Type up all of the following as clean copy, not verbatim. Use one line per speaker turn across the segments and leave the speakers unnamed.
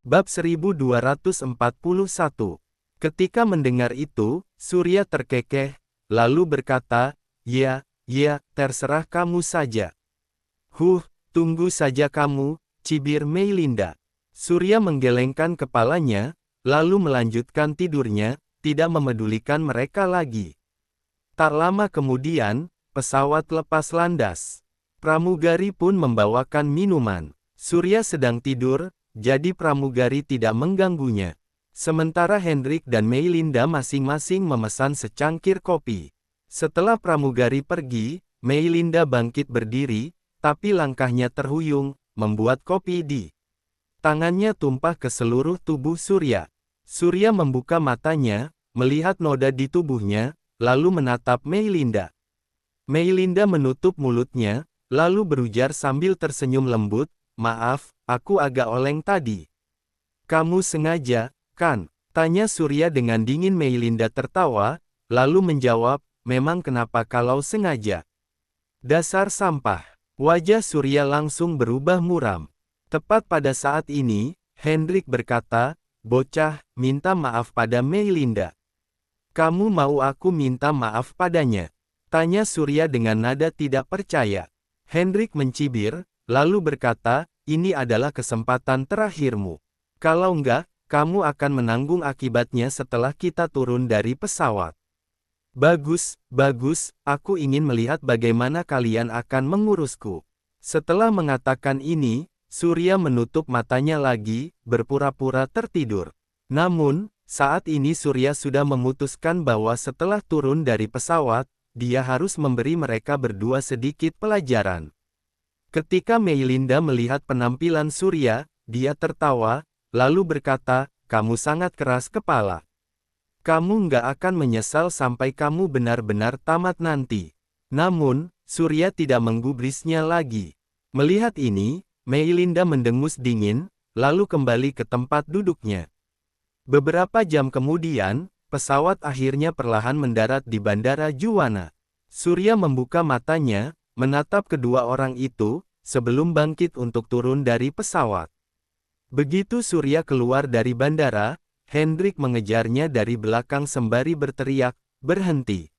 Bab 1241. Ketika mendengar itu, Surya terkekeh, lalu berkata, "Ya, terserah kamu saja." Tunggu saja kamu," cibir Meilinda. Surya menggelengkan kepalanya, lalu melanjutkan tidurnya, tidak memedulikan mereka lagi. Tak lama kemudian, pesawat lepas landas. Pramugari pun membawakan minuman. Surya sedang tidur, jadi pramugari tidak mengganggunya. Sementara Hendrik dan Meilinda masing-masing memesan secangkir kopi. Setelah pramugari pergi, Meilinda bangkit berdiri, tapi langkahnya terhuyung, membuat kopi di tangannya tumpah ke seluruh tubuh Surya. Surya membuka matanya, melihat noda di tubuhnya, lalu menatap Meilinda. Meilinda menutup mulutnya, lalu berujar sambil tersenyum lembut, "Maaf, aku agak oleng tadi." "Kamu sengaja, kan?" tanya Surya dengan dingin. Meilinda tertawa, lalu menjawab, "Memang kenapa kalau sengaja? Dasar sampah." Wajah Surya langsung berubah muram. Tepat pada saat ini, Hendrik berkata, "Bocah, minta maaf pada Meilinda." "Kamu mau aku minta maaf padanya?" tanya Surya dengan nada tidak percaya. Hendrik mencibir, lalu berkata, "Ini adalah kesempatan terakhirmu. Kalau enggak, kamu akan menanggung akibatnya setelah kita turun dari pesawat." Bagus, aku ingin melihat bagaimana kalian akan mengurusku." Setelah mengatakan ini, Surya menutup matanya lagi, berpura-pura tertidur. Namun, saat ini Surya sudah memutuskan bahwa setelah turun dari pesawat, dia harus memberi mereka berdua sedikit pelajaran. Ketika Meilinda melihat penampilan Surya, dia tertawa, lalu berkata, "Kamu sangat keras kepala. Kamu nggak akan menyesal sampai kamu benar-benar tamat nanti." Namun, Surya tidak menggubrisnya lagi. Melihat ini, Meilinda mendengus dingin, lalu kembali ke tempat duduknya. Beberapa jam kemudian, pesawat akhirnya perlahan mendarat di Bandara Juwana. Surya membuka matanya, menatap kedua orang itu, sebelum bangkit untuk turun dari pesawat. Begitu Surya keluar dari bandara, Hendrik mengejarnya dari belakang sembari berteriak, "Berhenti!"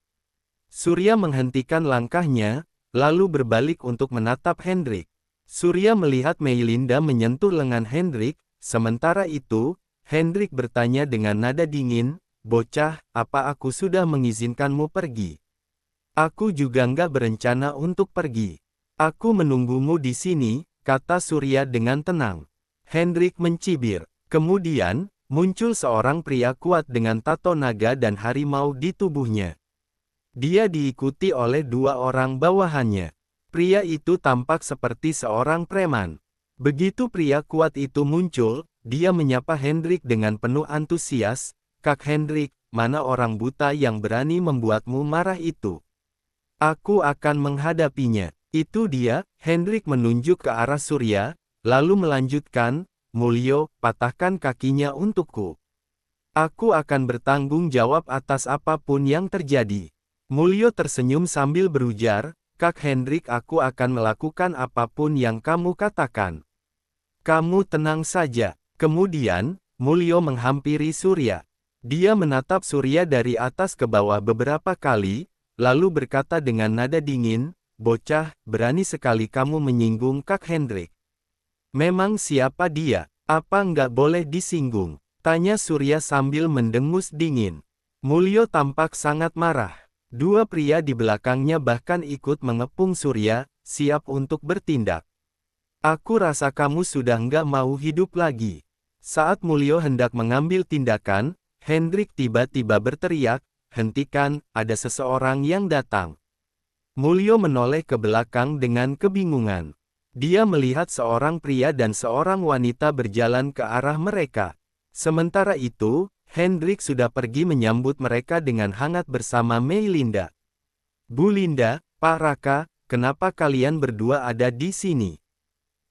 Surya menghentikan langkahnya, lalu berbalik untuk menatap Hendrik. Surya melihat Meilinda menyentuh lengan Hendrik, sementara itu, Hendrik bertanya dengan nada dingin, "Bocah, apa aku sudah mengizinkanmu pergi?" "Aku juga nggak berencana untuk pergi. Aku menunggumu di sini," kata Surya dengan tenang. Hendrik mencibir. Kemudian, muncul seorang pria kuat dengan tato naga dan harimau di tubuhnya. Dia diikuti oleh dua orang bawahannya. Pria itu tampak seperti seorang preman. Begitu pria kuat itu muncul, dia menyapa Hendrik dengan penuh antusias, "Kak Hendrik, mana orang buta yang berani membuatmu marah itu? Aku akan menghadapinya." "Itu dia," Hendrik menunjuk ke arah Surya, lalu melanjutkan, "Mulyo, patahkan kakinya untukku. Aku akan bertanggung jawab atas apapun yang terjadi." Mulyo tersenyum sambil berujar, "Kak Hendrik, aku akan melakukan apapun yang kamu katakan. Kamu tenang saja." Kemudian, Mulyo menghampiri Surya. Dia menatap Surya dari atas ke bawah beberapa kali, lalu berkata dengan nada dingin, "Bocah, berani sekali kamu menyinggung Kak Hendrik. Memang siapa dia? Apa nggak boleh disinggung?" tanya Surya sambil mendengus dingin. Mulyo tampak sangat marah. Dua pria di belakangnya bahkan ikut mengepung Surya, siap untuk bertindak. "Aku rasa kamu sudah nggak mau hidup lagi." Saat Mulyo hendak mengambil tindakan, Hendrik tiba-tiba berteriak, "Hentikan, ada seseorang yang datang." Mulyo menoleh ke belakang dengan kebingungan. Dia melihat seorang pria dan seorang wanita berjalan ke arah mereka. Sementara itu, Hendrik sudah pergi menyambut mereka dengan hangat bersama Meilinda. "Bu Linda, Pak Raka, kenapa kalian berdua ada di sini?"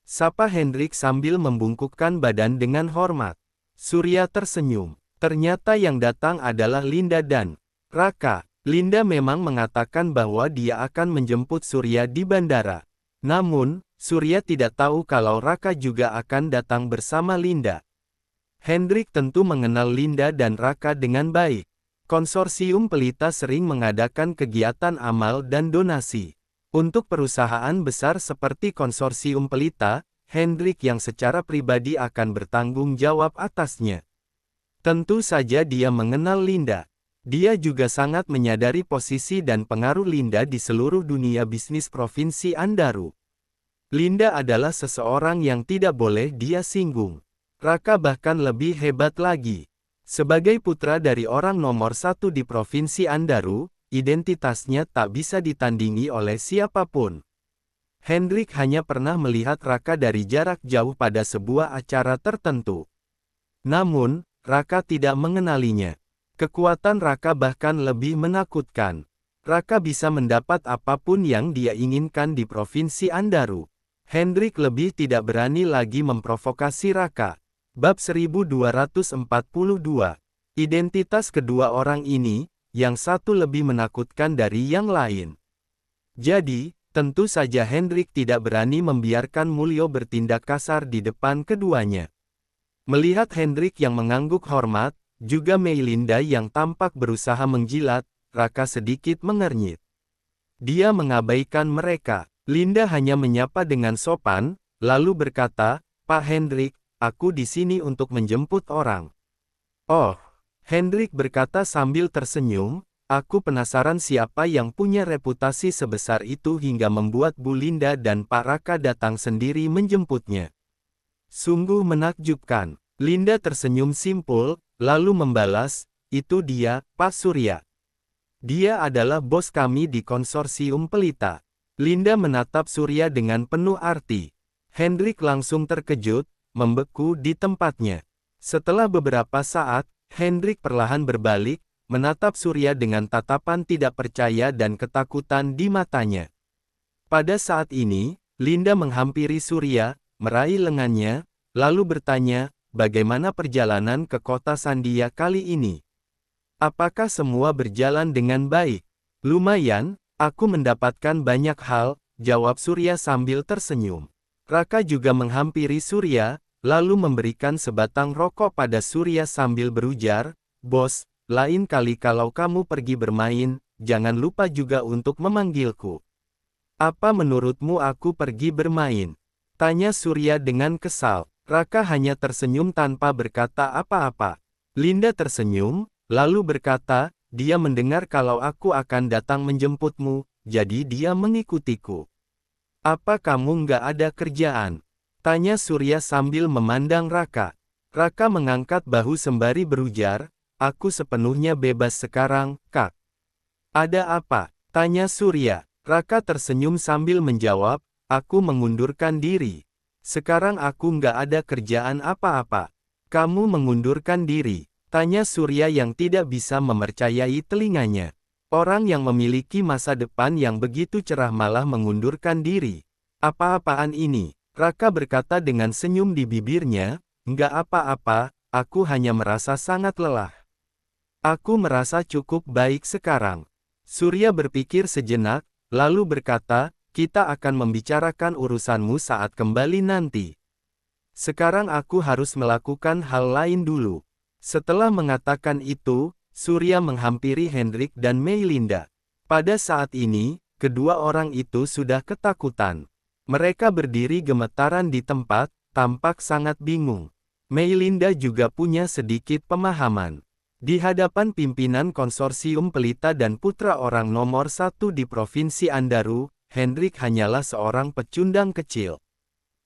sapa Hendrik sambil membungkukkan badan dengan hormat. Surya tersenyum. Ternyata yang datang adalah Linda dan Raka. Linda memang mengatakan bahwa dia akan menjemput Surya di bandara. Namun, Surya tidak tahu kalau Raka juga akan datang bersama Linda. Hendrik tentu mengenal Linda dan Raka dengan baik. Konsorsium Pelita sering mengadakan kegiatan amal dan donasi. Untuk perusahaan besar seperti Konsorsium Pelita, Hendrik yang secara pribadi akan bertanggung jawab atasnya. Tentu saja dia mengenal Linda. Dia juga sangat menyadari posisi dan pengaruh Linda di seluruh dunia bisnis Provinsi Andaru. Linda adalah seseorang yang tidak boleh dia singgung. Raka bahkan lebih hebat lagi. Sebagai putra dari orang nomor satu di Provinsi Andaru, identitasnya tak bisa ditandingi oleh siapapun. Hendrik hanya pernah melihat Raka dari jarak jauh pada sebuah acara tertentu. Namun, Raka tidak mengenalinya. Kekuatan Raka bahkan lebih menakutkan. Raka bisa mendapat apapun yang dia inginkan di Provinsi Andaru. Hendrik lebih tidak berani lagi memprovokasi Raka. Bab 1242. Identitas kedua orang ini, yang satu lebih menakutkan dari yang lain. Jadi, tentu saja Hendrik tidak berani membiarkan Mulyo bertindak kasar di depan keduanya. Melihat Hendrik yang mengangguk hormat, juga Meilinda yang tampak berusaha menjilat, Raka sedikit mengernyit. Dia mengabaikan mereka. Linda hanya menyapa dengan sopan, lalu berkata, "Pak Hendrik, aku di sini untuk menjemput orang." "Oh," Hendrik berkata sambil tersenyum, "aku penasaran siapa yang punya reputasi sebesar itu hingga membuat Bu Linda dan Pak Raka datang sendiri menjemputnya. Sungguh menakjubkan." Linda tersenyum simpul, lalu membalas, "Itu dia, Pak Surya. Dia adalah bos kami di Konsorsium Pelita." Linda menatap Surya dengan penuh arti. Hendrik langsung terkejut, membeku di tempatnya. Setelah beberapa saat, Hendrik perlahan berbalik, menatap Surya dengan tatapan tidak percaya dan ketakutan di matanya. Pada saat ini, Linda menghampiri Surya, meraih lengannya, lalu bertanya, "Bagaimana perjalanan ke kota Sandia kali ini? Apakah semua berjalan dengan baik?" "Lumayan, aku mendapatkan banyak hal," jawab Surya sambil tersenyum. Raka juga menghampiri Surya, lalu memberikan sebatang rokok pada Surya sambil berujar, "Bos, lain kali kalau kamu pergi bermain, jangan lupa juga untuk memanggilku." "Apa menurutmu aku pergi bermain?" tanya Surya dengan kesal. Raka hanya tersenyum tanpa berkata apa-apa. Linda tersenyum, lalu berkata, "Dia mendengar kalau aku akan datang menjemputmu, jadi dia mengikutiku." "Apa kamu nggak ada kerjaan?" tanya Surya sambil memandang Raka. Raka mengangkat bahu sembari berujar, "Aku sepenuhnya bebas sekarang, Kak." "Ada apa?" tanya Surya. Raka tersenyum sambil menjawab, "Aku mengundurkan diri. Sekarang aku nggak ada kerjaan apa-apa." "Kamu mengundurkan diri?" tanya Surya yang tidak bisa mempercayai telinganya. Orang yang memiliki masa depan yang begitu cerah malah mengundurkan diri. "Apa-apaan ini?" Raka berkata dengan senyum di bibirnya, "Nggak apa-apa, aku hanya merasa sangat lelah. Aku merasa cukup baik sekarang." Surya berpikir sejenak, lalu berkata, "Kita akan membicarakan urusanmu saat kembali nanti. Sekarang aku harus melakukan hal lain dulu." Setelah mengatakan itu, Surya menghampiri Hendrik dan Meilinda. Pada saat ini, kedua orang itu sudah ketakutan. Mereka berdiri gemetaran di tempat, tampak sangat bingung. Meilinda juga punya sedikit pemahaman. Di hadapan pimpinan Konsorsium Pelita dan putra orang nomor satu di Provinsi Andaru, Hendrik hanyalah seorang pecundang kecil.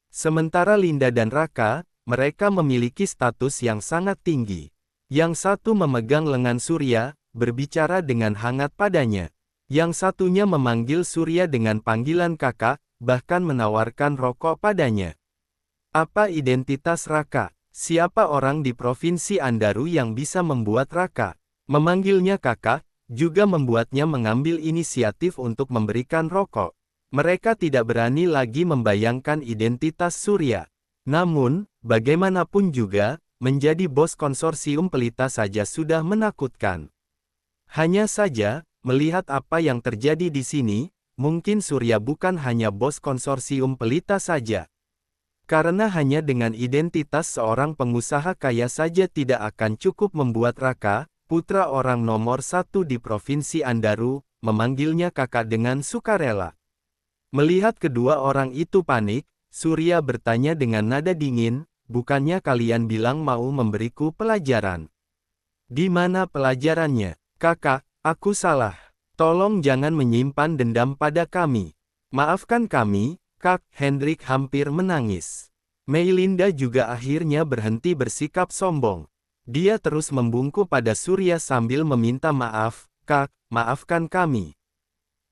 Sementara Linda dan Raka, mereka memiliki status yang sangat tinggi. Yang satu memegang lengan Surya, berbicara dengan hangat padanya. Yang satunya memanggil Surya dengan panggilan kakak, bahkan menawarkan rokok padanya. Apa identitas Raka? Siapa orang di Provinsi Andaru yang bisa membuat Raka memanggilnya kakak, juga membuatnya mengambil inisiatif untuk memberikan rokok? Mereka tidak berani lagi membayangkan identitas Surya. Namun, bagaimanapun juga, menjadi bos Konsorsium Pelita saja sudah menakutkan. Hanya saja, melihat apa yang terjadi di sini, mungkin Surya bukan hanya bos Konsorsium Pelita saja. Karena hanya dengan identitas seorang pengusaha kaya saja tidak akan cukup membuat Raka, putra orang nomor satu di Provinsi Andaru, memanggilnya kakak dengan sukarela. Melihat kedua orang itu panik, Surya bertanya dengan nada dingin, bukannya kalian bilang mau memberiku pelajaran? Di mana pelajarannya? Kakak, aku salah. Tolong jangan menyimpan dendam pada kami. Maafkan kami, Kak. Hendrik hampir menangis. Meilinda juga akhirnya berhenti bersikap sombong. Dia terus membungkuk pada Surya sambil meminta maaf, Kak, maafkan kami.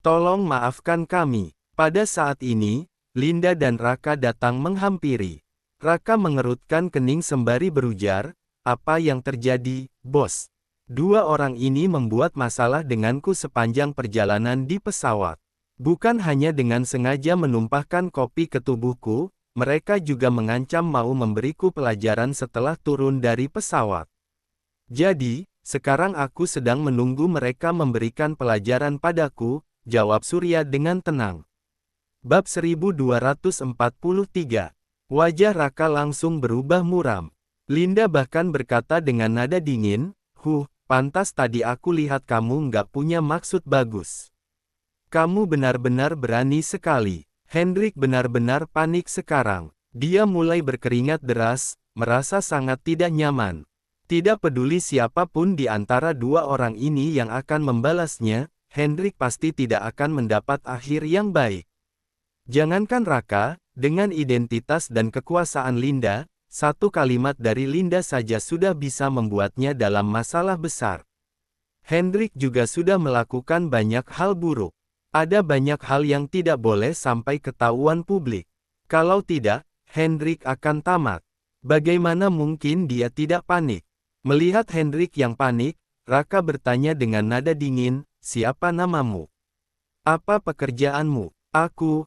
Tolong maafkan kami. Pada saat ini, Linda dan Raka datang menghampiri. Raka mengerutkan kening sembari berujar, apa yang terjadi, bos? Dua orang ini membuat masalah denganku sepanjang perjalanan di pesawat. Bukan hanya dengan sengaja menumpahkan kopi ke tubuhku, mereka juga mengancam mau memberiku pelajaran setelah turun dari pesawat. Jadi, sekarang aku sedang menunggu mereka memberikan pelajaran padaku, jawab Surya dengan tenang. Bab 1243. Wajah Raka langsung berubah muram. Linda bahkan berkata dengan nada dingin, pantas tadi aku lihat kamu nggak punya maksud bagus. Kamu benar-benar berani sekali. Hendrik benar-benar panik sekarang. Dia mulai berkeringat deras, merasa sangat tidak nyaman. Tidak peduli siapapun di antara dua orang ini yang akan membalasnya, Hendrik pasti tidak akan mendapat akhir yang baik. Jangankan Raka, dengan identitas dan kekuasaan Linda, satu kalimat dari Linda saja sudah bisa membuatnya dalam masalah besar. Hendrik juga sudah melakukan banyak hal buruk. Ada banyak hal yang tidak boleh sampai ketahuan publik. Kalau tidak, Hendrik akan tamat. Bagaimana mungkin dia tidak panik? Melihat Hendrik yang panik, Raka bertanya dengan nada dingin, siapa namamu? Apa pekerjaanmu? Aku.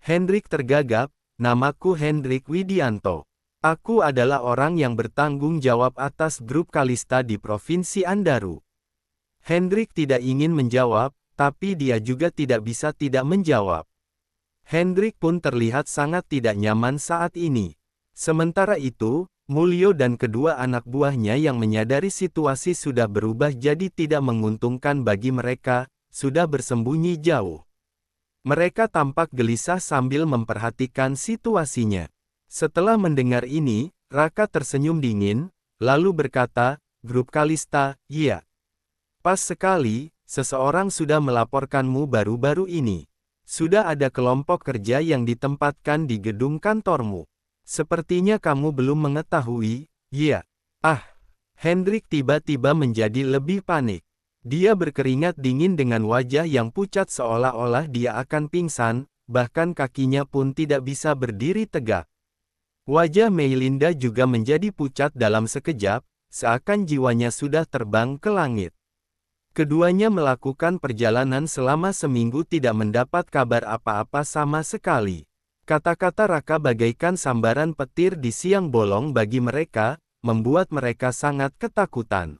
Hendrik tergagap, namaku Hendrik Widianto. Aku adalah orang yang bertanggung jawab atas grup Kalista di Provinsi Andaru. Hendrik tidak ingin menjawab, tapi dia juga tidak bisa tidak menjawab. Hendrik pun terlihat sangat tidak nyaman saat ini. Sementara itu, Mulyo dan kedua anak buahnya yang menyadari situasi sudah berubah jadi tidak menguntungkan bagi mereka, sudah bersembunyi jauh. Mereka tampak gelisah sambil memperhatikan situasinya. Setelah mendengar ini, Raka tersenyum dingin, lalu berkata, grup Kalista, iya. Pas sekali, seseorang sudah melaporkanmu baru-baru ini. Sudah ada kelompok kerja yang ditempatkan di gedung kantormu. Sepertinya kamu belum mengetahui, iya. Hendrik tiba-tiba menjadi lebih panik. Dia berkeringat dingin dengan wajah yang pucat seolah-olah dia akan pingsan, bahkan kakinya pun tidak bisa berdiri tegak. Wajah Meilinda juga menjadi pucat dalam sekejap, seakan jiwanya sudah terbang ke langit. Keduanya melakukan perjalanan selama seminggu tidak mendapat kabar apa-apa sama sekali. Kata-kata Raka bagaikan sambaran petir di siang bolong bagi mereka, membuat mereka sangat ketakutan.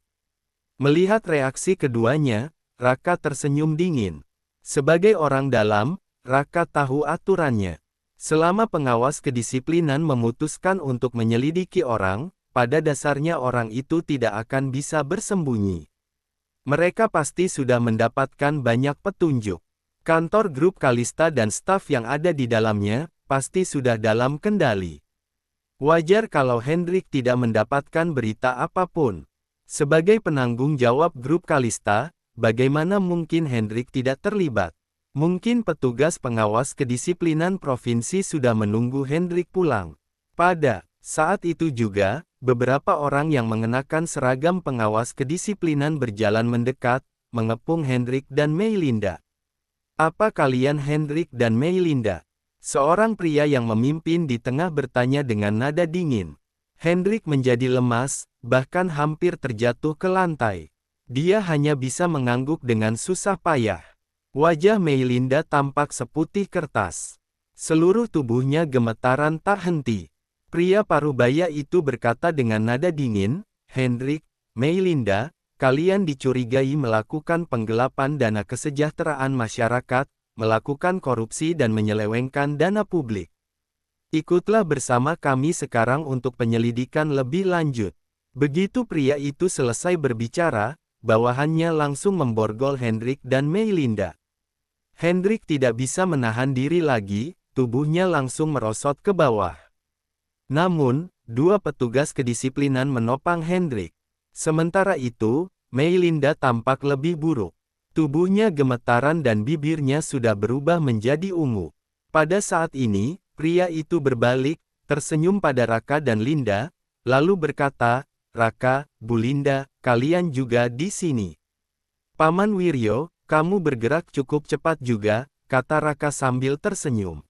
Melihat reaksi keduanya, Raka tersenyum dingin. Sebagai orang dalam, Raka tahu aturannya. Selama pengawas kedisiplinan memutuskan untuk menyelidiki orang, pada dasarnya orang itu tidak akan bisa bersembunyi. Mereka pasti sudah mendapatkan banyak petunjuk. Kantor grup Kalista dan staf yang ada di dalamnya, pasti sudah dalam kendali. Wajar kalau Hendrik tidak mendapatkan berita apapun. Sebagai penanggung jawab grup Kalista, bagaimana mungkin Hendrik tidak terlibat? Mungkin petugas pengawas kedisiplinan provinsi sudah menunggu Hendrik pulang. Pada saat itu juga, beberapa orang yang mengenakan seragam pengawas kedisiplinan berjalan mendekat, mengepung Hendrik dan Meilinda. Apa kalian Hendrik dan Meilinda? Seorang pria yang memimpin di tengah bertanya dengan nada dingin. Hendrik menjadi lemas, bahkan hampir terjatuh ke lantai. Dia hanya bisa mengangguk dengan susah payah. Wajah Meilinda tampak seputih kertas. Seluruh tubuhnya gemetaran tak henti. Pria parubaya itu berkata dengan nada dingin, Hendrik, Meilinda, kalian dicurigai melakukan penggelapan dana kesejahteraan masyarakat, melakukan korupsi dan menyelewengkan dana publik. Ikutlah bersama kami sekarang untuk penyelidikan lebih lanjut. Begitu pria itu selesai berbicara, bawahannya langsung memborgol Hendrik dan Meilinda. Hendrik tidak bisa menahan diri lagi, tubuhnya langsung merosot ke bawah. Namun, dua petugas kedisiplinan menopang Hendrik. Sementara itu, Meilinda tampak lebih buruk. Tubuhnya gemetaran dan bibirnya sudah berubah menjadi ungu. Pada saat ini, pria itu berbalik, tersenyum pada Raka dan Linda, lalu berkata, "Raka, Bu Linda, kalian juga di sini." "Paman Wiryo, kamu bergerak cukup cepat juga," kata Raka sambil tersenyum.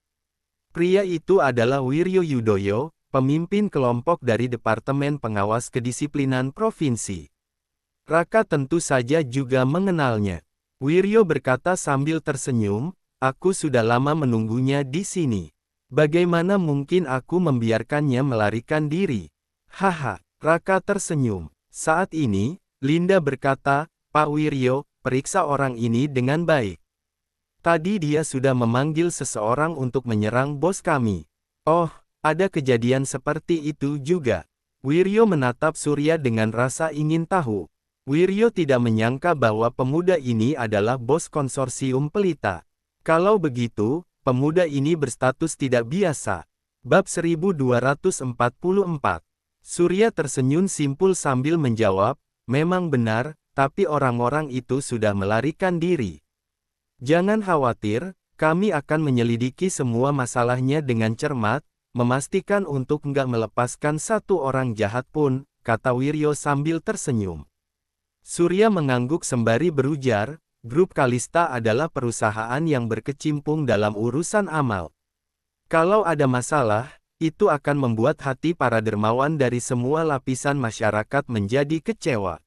Pria itu adalah Wiryo Yudoyo, pemimpin kelompok dari Departemen Pengawas Kedisiplinan Provinsi. Raka tentu saja juga mengenalnya. Wiryo berkata sambil tersenyum, "Aku sudah lama menunggunya di sini. Bagaimana mungkin aku membiarkannya melarikan diri?" "Haha," Raka tersenyum. Saat ini, Linda berkata, "Pak Wiryo, periksa orang ini dengan baik. Tadi dia sudah memanggil seseorang untuk menyerang bos kami." "Oh, ada kejadian seperti itu juga." Wiryo menatap Surya dengan rasa ingin tahu. Wiryo tidak menyangka bahwa pemuda ini adalah bos konsorsium pelita. Kalau begitu, pemuda ini berstatus tidak biasa. Bab 1244. Surya tersenyum simpul sambil menjawab, "Memang benar, tapi orang-orang itu sudah melarikan diri. Jangan khawatir, kami akan menyelidiki semua masalahnya dengan cermat, memastikan untuk nggak melepaskan satu orang jahat pun," kata Wiryo sambil tersenyum. Surya mengangguk sembari berujar, "Grup Kalista adalah perusahaan yang berkecimpung dalam urusan amal. Kalau ada masalah, itu akan membuat hati para dermawan dari semua lapisan masyarakat menjadi kecewa.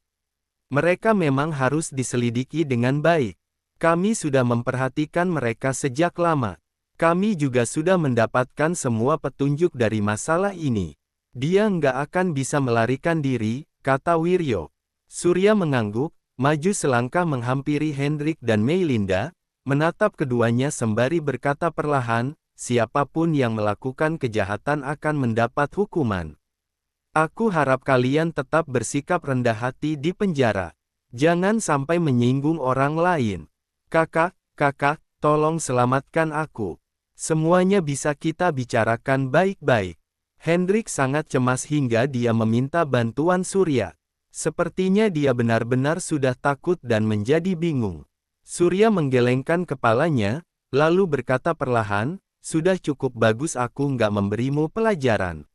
Mereka memang harus diselidiki dengan baik. Kami sudah memperhatikan mereka sejak lama. Kami juga sudah mendapatkan semua petunjuk dari masalah ini. Dia nggak akan bisa melarikan diri," kata Wiryo. Surya mengangguk, maju selangkah menghampiri Hendrik dan Meilinda, menatap keduanya sembari berkata perlahan, "Siapapun yang melakukan kejahatan akan mendapat hukuman. Aku harap kalian tetap bersikap rendah hati di penjara. Jangan sampai menyinggung orang lain. Kakak, tolong selamatkan aku. Semuanya bisa kita bicarakan baik-baik." Hendrik sangat cemas hingga dia meminta bantuan Surya. Sepertinya dia benar-benar sudah takut dan menjadi bingung. Surya menggelengkan kepalanya, lalu berkata perlahan, "Sudah cukup bagus aku nggak memberimu pelajaran.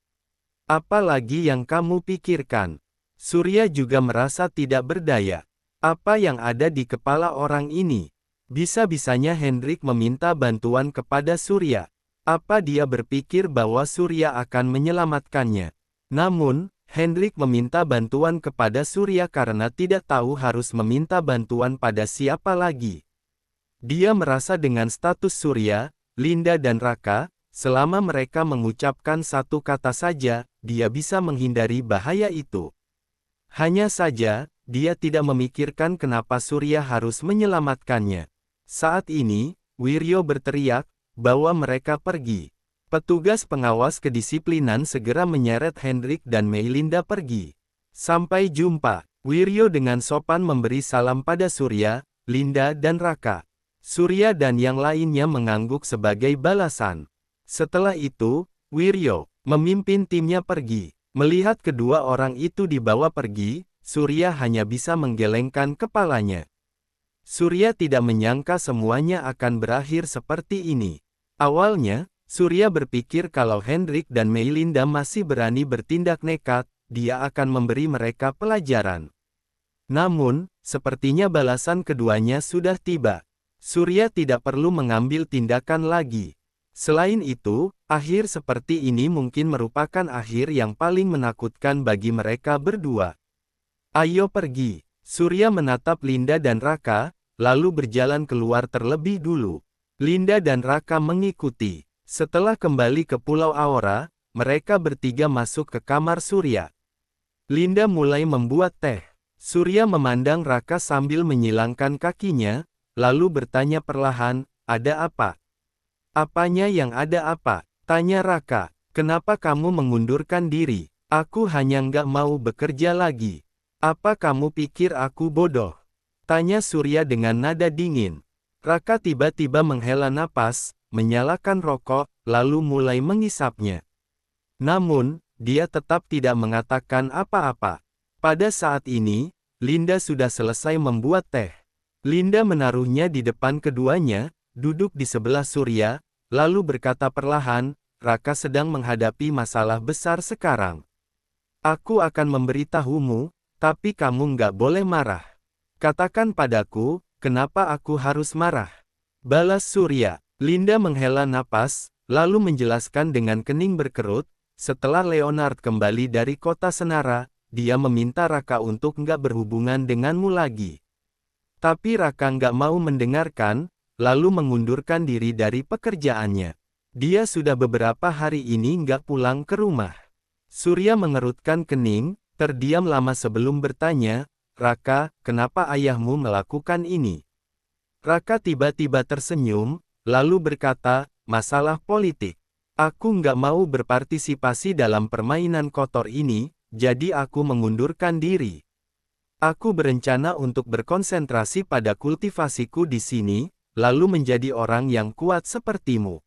Apa lagi yang kamu pikirkan?" Surya juga merasa tidak berdaya. Apa yang ada di kepala orang ini? Bisa-bisanya Hendrik meminta bantuan kepada Surya. Apa dia berpikir bahwa Surya akan menyelamatkannya? Namun, Hendrik meminta bantuan kepada Surya karena tidak tahu harus meminta bantuan pada siapa lagi. Dia merasa dengan status Surya, Linda dan Raka, selama mereka mengucapkan satu kata saja, dia bisa menghindari bahaya itu. Hanya saja, dia tidak memikirkan kenapa Surya harus menyelamatkannya. Saat ini, Wiryo berteriak, bahwa mereka pergi. Petugas pengawas kedisiplinan segera menyeret Hendrik dan Meilinda pergi. "Sampai jumpa." Wiryo dengan sopan memberi salam pada Surya, Linda dan Raka. Surya dan yang lainnya mengangguk sebagai balasan. Setelah itu, Wiryo memimpin timnya pergi. Melihat kedua orang itu dibawa pergi, Surya hanya bisa menggelengkan kepalanya. Surya tidak menyangka semuanya akan berakhir seperti ini. Awalnya, Surya berpikir kalau Hendrik dan Meilinda masih berani bertindak nekat, dia akan memberi mereka pelajaran. Namun, sepertinya balasan keduanya sudah tiba. Surya tidak perlu mengambil tindakan lagi. Selain itu, akhir seperti ini mungkin merupakan akhir yang paling menakutkan bagi mereka berdua. "Ayo pergi." Surya menatap Linda dan Raka, lalu berjalan keluar terlebih dulu. Linda dan Raka mengikuti. Setelah kembali ke Pulau Aora, mereka bertiga masuk ke kamar Surya. Linda mulai membuat teh. Surya memandang Raka sambil menyilangkan kakinya, lalu bertanya perlahan, "Ada apa?" "Apanya yang ada apa?" Tanya Raka. Kenapa kamu mengundurkan diri? Aku hanya nggak mau bekerja lagi. Apa kamu pikir aku bodoh? Tanya Surya dengan nada dingin. Raka tiba-tiba menghela napas, menyalakan rokok, lalu mulai mengisapnya. Namun, dia tetap tidak mengatakan apa-apa. Pada saat ini, Linda sudah selesai membuat teh. Linda menaruhnya di depan keduanya, duduk di sebelah Surya, lalu berkata perlahan, Raka sedang menghadapi masalah besar sekarang. Aku akan memberitahumu, tapi kamu nggak boleh marah. Katakan padaku, kenapa aku harus marah? Balas Surya. Linda menghela napas, lalu menjelaskan dengan kening berkerut, setelah Leonard kembali dari kota Senara, dia meminta Raka untuk nggak berhubungan denganmu lagi. Tapi Raka nggak mau mendengarkan, lalu mengundurkan diri dari pekerjaannya. Dia sudah beberapa hari ini nggak pulang ke rumah. Surya mengerutkan kening, terdiam lama sebelum bertanya, Raka, kenapa ayahmu melakukan ini? Raka tiba-tiba tersenyum, lalu berkata, masalah politik. Aku nggak mau berpartisipasi dalam permainan kotor ini, jadi aku mengundurkan diri. Aku berencana untuk berkonsentrasi pada kultivasiku di sini, lalu menjadi orang yang kuat sepertimu.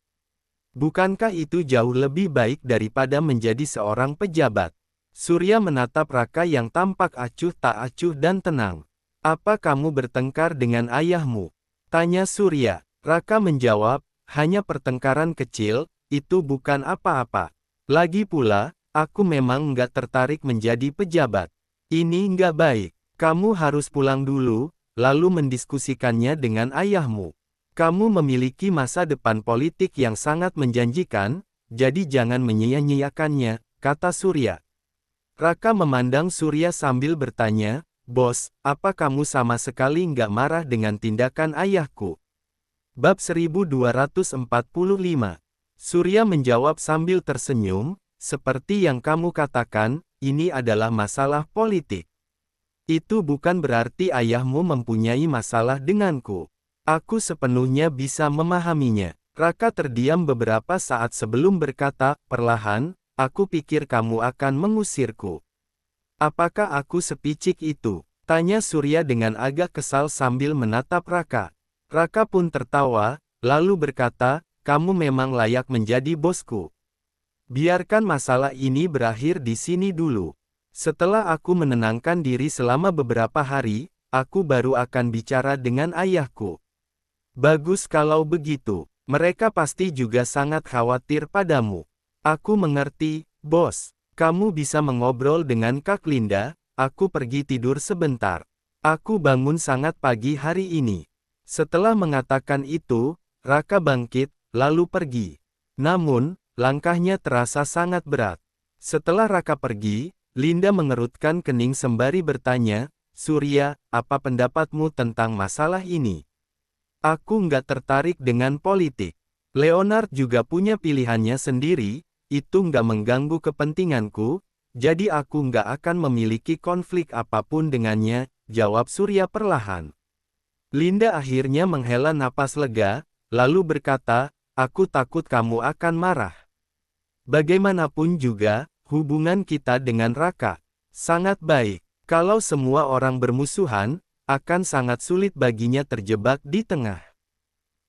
Bukankah itu jauh lebih baik daripada menjadi seorang pejabat? Surya menatap Raka yang tampak acuh tak acuh dan tenang. Apa kamu bertengkar dengan ayahmu? Tanya Surya. Raka menjawab, hanya pertengkaran kecil, itu bukan apa-apa. Lagi pula, aku memang nggak tertarik menjadi pejabat. Ini nggak baik. Kamu harus pulang dulu, lalu mendiskusikannya dengan ayahmu. Kamu memiliki masa depan politik yang sangat menjanjikan, jadi jangan menyia-nyiakannya, kata Surya. Raka memandang Surya sambil bertanya, Bos, apa kamu sama sekali nggak marah dengan tindakan ayahku? Bab 1245. Surya menjawab sambil tersenyum, seperti yang kamu katakan, ini adalah masalah politik. Itu bukan berarti ayahmu mempunyai masalah denganku. Aku sepenuhnya bisa memahaminya. Raka terdiam beberapa saat sebelum berkata, perlahan, aku pikir kamu akan mengusirku. Apakah aku sepicik itu? Tanya Surya dengan agak kesal sambil menatap Raka. Raka pun tertawa, lalu berkata, kamu memang layak menjadi bosku. Biarkan masalah ini berakhir di sini dulu. Setelah aku menenangkan diri selama beberapa hari, aku baru akan bicara dengan ayahku. Bagus kalau begitu. Mereka pasti juga sangat khawatir padamu. Aku mengerti, Bos. Kamu bisa mengobrol dengan Kak Linda, aku pergi tidur sebentar. Aku bangun sangat pagi hari ini. Setelah mengatakan itu, Raka bangkit, lalu pergi. Namun, langkahnya terasa sangat berat. Setelah Raka pergi, Linda mengerutkan kening sembari bertanya, Surya, apa pendapatmu tentang masalah ini? Aku nggak tertarik dengan politik. Leonard juga punya pilihannya sendiri, itu nggak mengganggu kepentinganku, jadi aku nggak akan memiliki konflik apapun dengannya, jawab Surya perlahan. Linda akhirnya menghela napas lega, lalu berkata, aku takut kamu akan marah. Bagaimanapun juga, hubungan kita dengan Raka sangat baik. Kalau semua orang bermusuhan, akan sangat sulit baginya terjebak di tengah.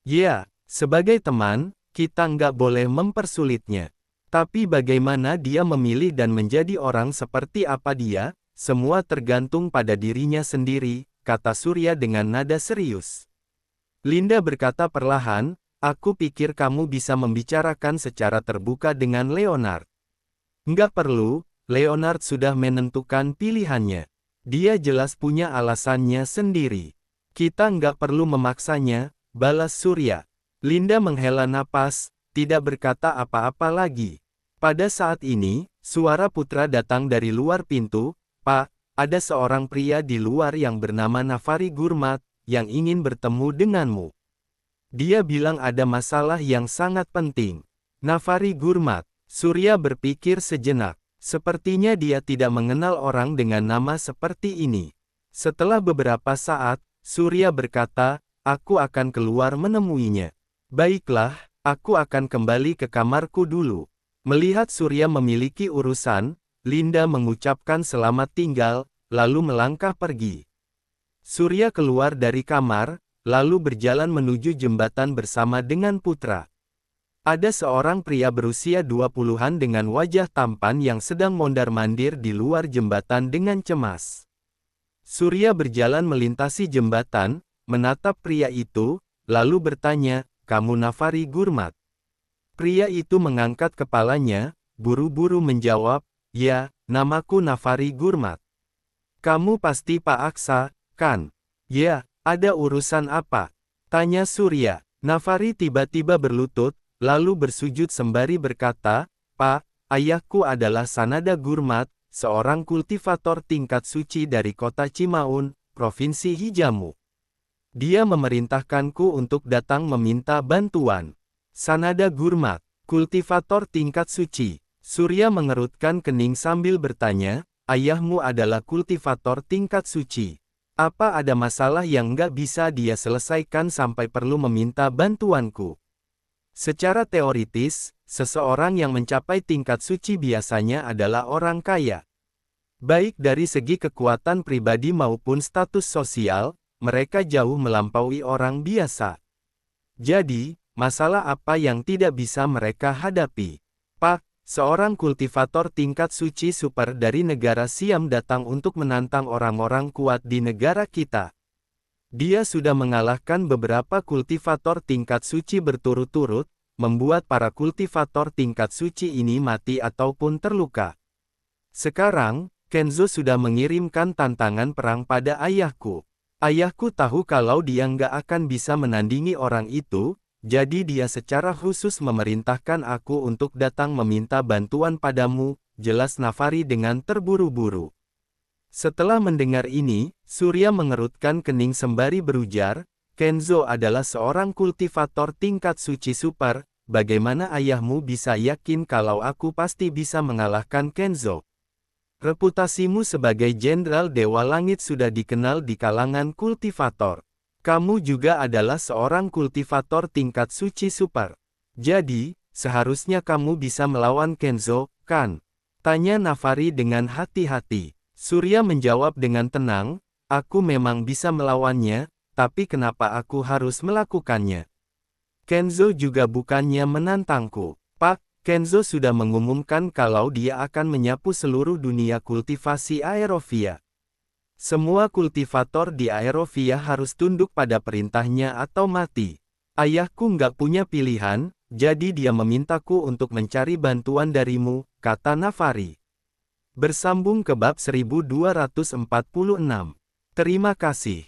Ya, sebagai teman, kita nggak boleh mempersulitnya. Tapi bagaimana dia memilih dan menjadi orang seperti apa dia, semua tergantung pada dirinya sendiri, kata Surya dengan nada serius. Linda berkata perlahan, aku pikir kamu bisa membicarakan secara terbuka dengan Leonard. Nggak perlu, Leonard sudah menentukan pilihannya. Dia jelas punya alasannya sendiri. Kita nggak perlu memaksanya, balas Surya. Linda menghela napas, tidak berkata apa-apa lagi. Pada saat ini, suara putra datang dari luar pintu, Pak, ada seorang pria di luar yang bernama Nafari Gurmat, yang ingin bertemu denganmu. Dia bilang ada masalah yang sangat penting. Nafari Gurmat, Surya berpikir sejenak. Sepertinya dia tidak mengenal orang dengan nama seperti ini. Setelah beberapa saat, Surya berkata, aku akan keluar menemuinya. Baiklah, Aku akan kembali ke kamarku dulu. Melihat Surya memiliki urusan, Linda mengucapkan selamat tinggal, lalu melangkah pergi. Surya keluar dari kamar, lalu berjalan menuju jembatan bersama dengan putra. Ada seorang pria berusia 20-an dengan wajah tampan yang sedang mondar-mandir di luar jembatan dengan cemas. Surya berjalan melintasi jembatan, menatap pria itu, lalu bertanya, "Kamu Nafari Gurmat?" Pria itu mengangkat kepalanya, buru-buru menjawab, "Ya, namaku Nafari Gurmat." "Kamu pasti Pak Aksa, kan?" "Ya, ada urusan apa?" tanya Surya. Nafari tiba-tiba berlutut, lalu bersujud sembari berkata, "Pak, ayahku adalah Sanada Gurmat, seorang kultivator tingkat suci dari kota Cimaun, Provinsi Hijamu. Dia memerintahkanku untuk datang meminta bantuan." Sanada Gurmat, kultivator tingkat suci. Surya mengerutkan kening sambil bertanya, "Ayahmu adalah kultivator tingkat suci. Apa ada masalah yang nggak bisa dia selesaikan sampai perlu meminta bantuanku?" Secara teoritis, seseorang yang mencapai tingkat suci biasanya adalah orang kaya. Baik dari segi kekuatan pribadi maupun status sosial, mereka jauh melampaui orang biasa. Jadi, masalah apa yang tidak bisa mereka hadapi? "Pak, seorang kultivator tingkat suci super dari negara Siam datang untuk menantang orang-orang kuat di negara kita. Dia sudah mengalahkan beberapa kultivator tingkat suci berturut-turut, membuat para kultivator tingkat suci ini mati ataupun terluka. Sekarang, Kenzo sudah mengirimkan tantangan perang pada ayahku. Ayahku tahu kalau dia nggak akan bisa menandingi orang itu, jadi dia secara khusus memerintahkan aku untuk datang meminta bantuan padamu," jelas Nafari dengan terburu-buru. Setelah mendengar ini, Surya mengerutkan kening sembari berujar, "Kenzo adalah seorang kultivator tingkat suci super, bagaimana ayahmu bisa yakin kalau aku pasti bisa mengalahkan Kenzo? Reputasimu sebagai Jenderal Dewa Langit sudah dikenal di kalangan kultivator. Kamu juga adalah seorang kultivator tingkat suci super. Jadi, seharusnya kamu bisa melawan Kenzo, kan?" tanya Nafari dengan hati-hati. Surya menjawab dengan tenang, "Aku memang bisa melawannya, tapi kenapa aku harus melakukannya? Kenzo juga bukannya menantangku. Pak, Kenzo sudah mengumumkan kalau dia akan menyapu seluruh dunia kultivasi Aerovia. Semua kultivator di Aerovia harus tunduk pada perintahnya atau mati. Ayahku nggak punya pilihan, jadi dia memintaku untuk mencari bantuan darimu," kata Nafari. Bersambung ke bab 1246. Terima kasih.